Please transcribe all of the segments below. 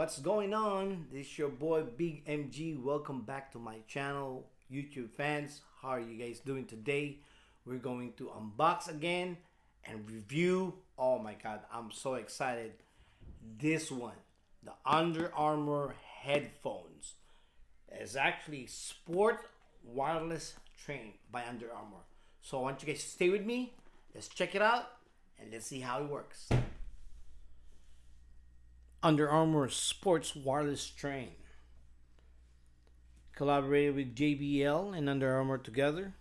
What's going on? This is your boy Big MG. Welcome back to my channel, YouTube fans. How are you guys doing today? We're going to unbox again and review. Oh my god, I'm so excited. This one, the Under Armour headphones, is actually sport wireless train by Under Armour. So I want you guys to stay with me. Let's check it out and let's see how it works. Under Armour Sports Wireless Train. Collaborated with JBL and Under Armour together.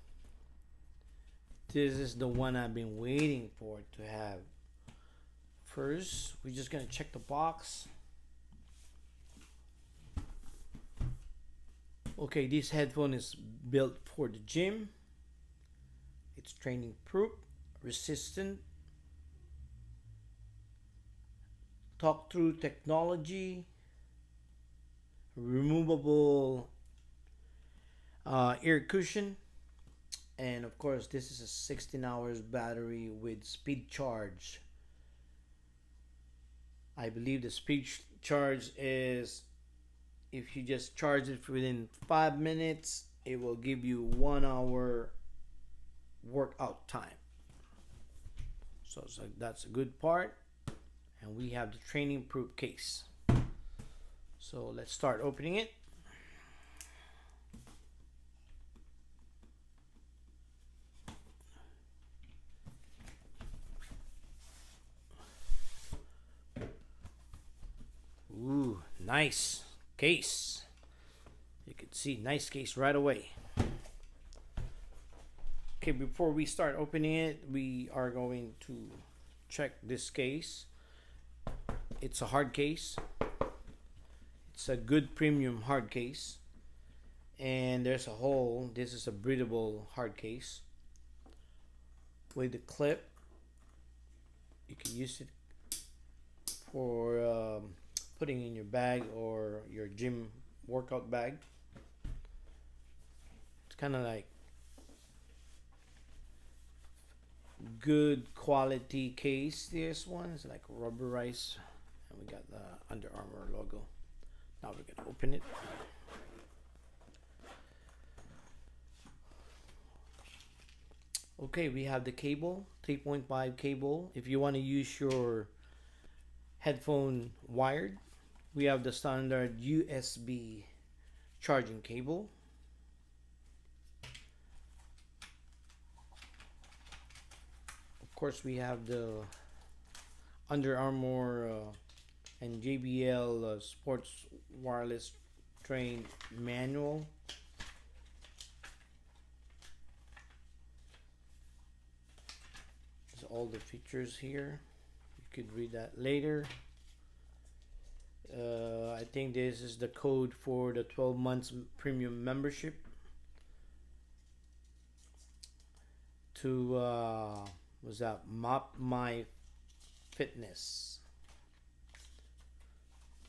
This is the one I've been waiting for to have. First, we're just going to check the box. Okay, this headphone is built for the gym. It's training proof, resistant, talk through technology, removable ear cushion, and of course this is a 16 hours battery with speed charge. I believe the speed charge is, if you just charge it within 5 minutes, it will give you 1 hour workout time. So that's a good part. And we have the training proof case. So let's start opening it. Ooh, nice case. You can see nice case right away. Okay, before we start opening it, we are going to check this case. It's a hard case. It's a good premium hard case. And there's a hole. This is a breathable hard case. With the clip, you can use it for putting in your bag or your gym workout bag. It's kind of like good quality case. This one is like rubberized. And we got the Under Armour logo. Now we're gonna open it. Okay, we have the cable, 3.5 cable. If you want to use your headphone wired, we have the standard USB charging cable. Of course, we have the Under Armour and JBL Sports Wireless Train manual. There's all the features here. You could read that later. I think this is the code for the 12 months premium membership to was that Mop My Fitness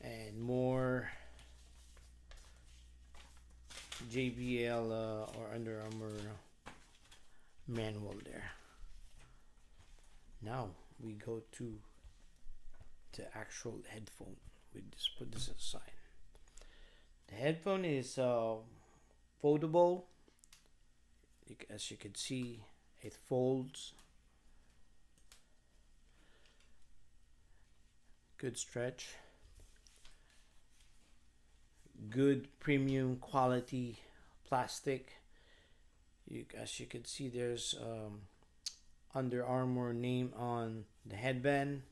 and more JBL or Under Armour manual there. Now we go to the actual headphone. We just put this aside. The headphone is foldable. As you can see, it folds. Good stretch. Good premium quality plastic. As you can see, there's Under Armour name on the headband.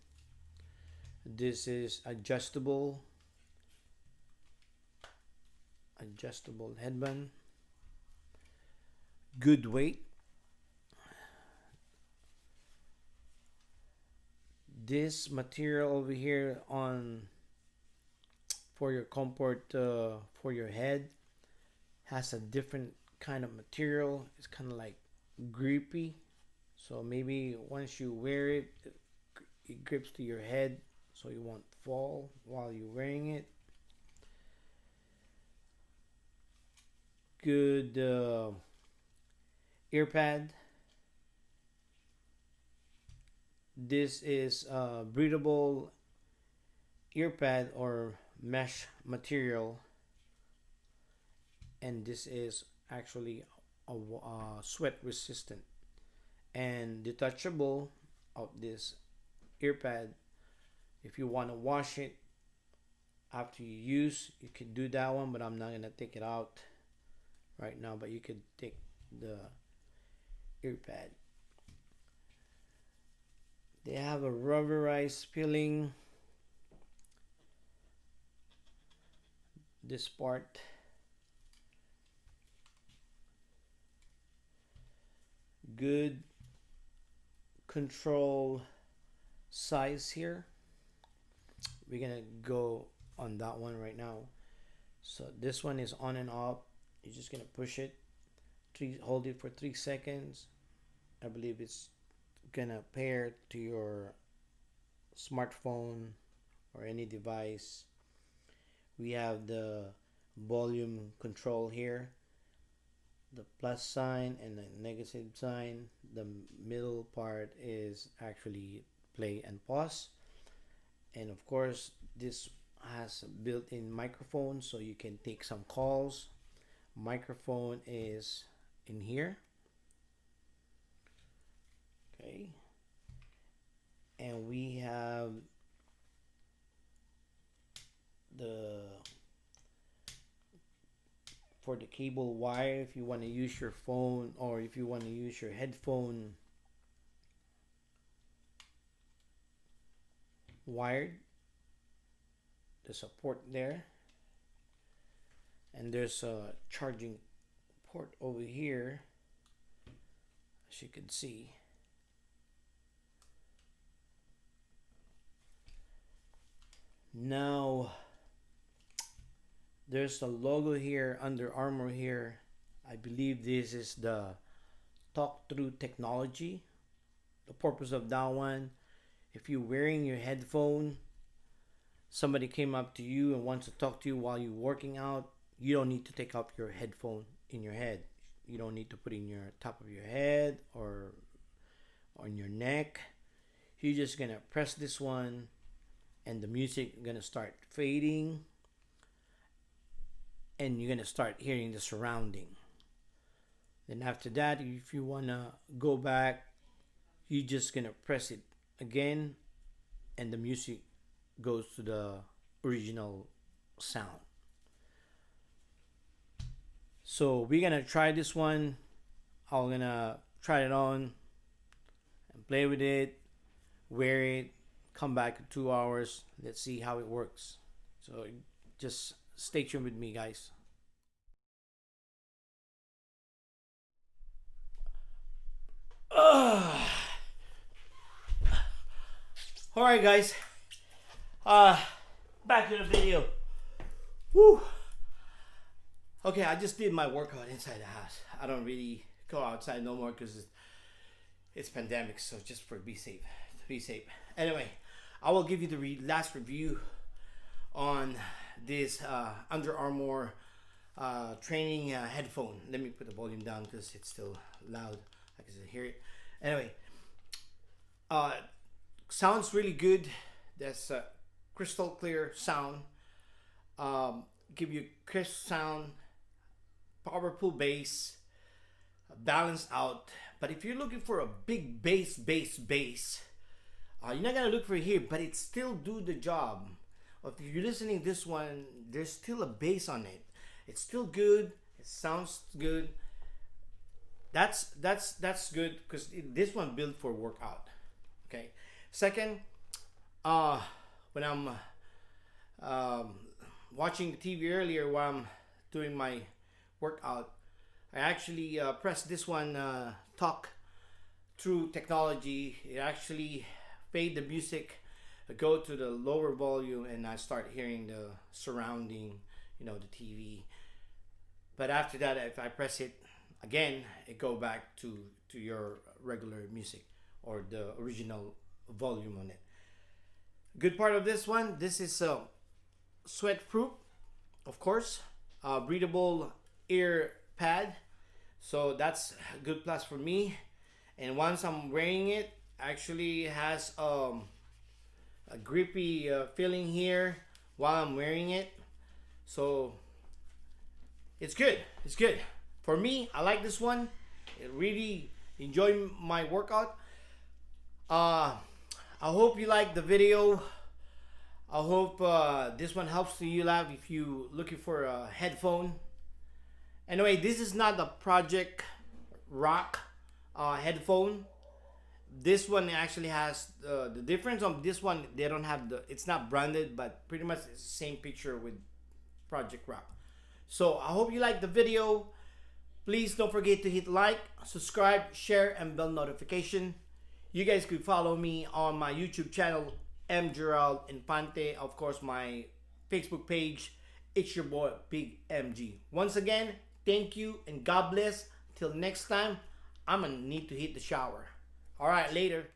This is adjustable headband. Good weight. This material over here on for your comfort for your head has a different kind of material. It's kind of like grippy, so maybe once you wear it, it grips to your head, so you won't fall while you're wearing it. Good ear pad. This is a breathable ear pad or mesh material, and this is actually sweat resistant and detachable of this ear pad. If you want to wash it after you use, you could do that one, but I'm not gonna take it out right now. But you could take the ear pad. They have a rubberized peeling. This part, good control size here. We're gonna go on that one right now. So this one is on and off. You're just gonna push it, hold it for 3 seconds. I believe it's gonna pair to your smartphone or any device. We have the volume control here, the plus sign and the negative sign. The middle part is actually play and pause, and of course this has a built-in microphone, so you can take some calls. Microphone is in here. Okay, and we have the for the cable wire if you want to use your phone, or if you want to use your headphone wired. The support there, and there's a charging port over here, as you can see. Now there's a logo here under Armour here. I believe this is the talk through technology. The purpose of that one, if you're wearing your headphone, somebody came up to you and wants to talk to you while you're working out, you don't need to take up your headphone in your head. You don't need to put it in your top of your head or on your neck. You're just gonna press this one and the music gonna start fading, and you're gonna start hearing the surrounding. Then after that, if you wanna go back, you're just gonna press it again, and the music goes to the original sound. So we're gonna try this one. I'm gonna try it on and play with it, wear it, come back in 2 hours. Let's see how it works. So just stay tuned with me, guys. All right, guys. Back to the video. Woo. Okay, I just did my workout inside the house. I don't really go outside no more because it's pandemic. So just for be safe, Anyway, I will give you the last review on this Under Armour training headphone. Let me put the volume down because it's still loud. I can hear it. Anyway, sounds really good. That's crystal clear sound. Give you crisp sound, powerful bass, balanced out. But if you're looking for a big bass, you're not gonna look for it here, but it still do the job. If you're listening this one, there's still a bass on it. It's still good. It sounds good. That's good because this one built for workout. Okay. Second, when I'm watching TV earlier while I'm doing my workout, I actually pressed this one, talk through technology. It actually fade the music, go to the lower volume, and I start hearing the surrounding, the TV. But after that, if I press it again, it go back to your regular music or the original volume on it. Good part of this one, this is sweat proof, of course, breathable ear pad, so that's a good plus for me. And once I'm wearing it, actually has a grippy feeling here while I'm wearing it. So it's good. It's good. For me, I like this one. It really enjoy my workout. I hope you like the video. I hope this one helps you out if you looking for a headphone. Anyway, this is not the Project Rock headphone. This one actually has the difference on this one. They don't have the. It's not branded, but pretty much it's the same picture with Project Rock. So I hope you like the video. Please don't forget to hit like, subscribe, share, and bell notification. You guys could follow me on my YouTube channel, M. Gerald Infante. Of course, my Facebook page, it's your boy, Big MG. Once again, thank you and God bless. Till next time, I'm gonna need to hit the shower. All right, later.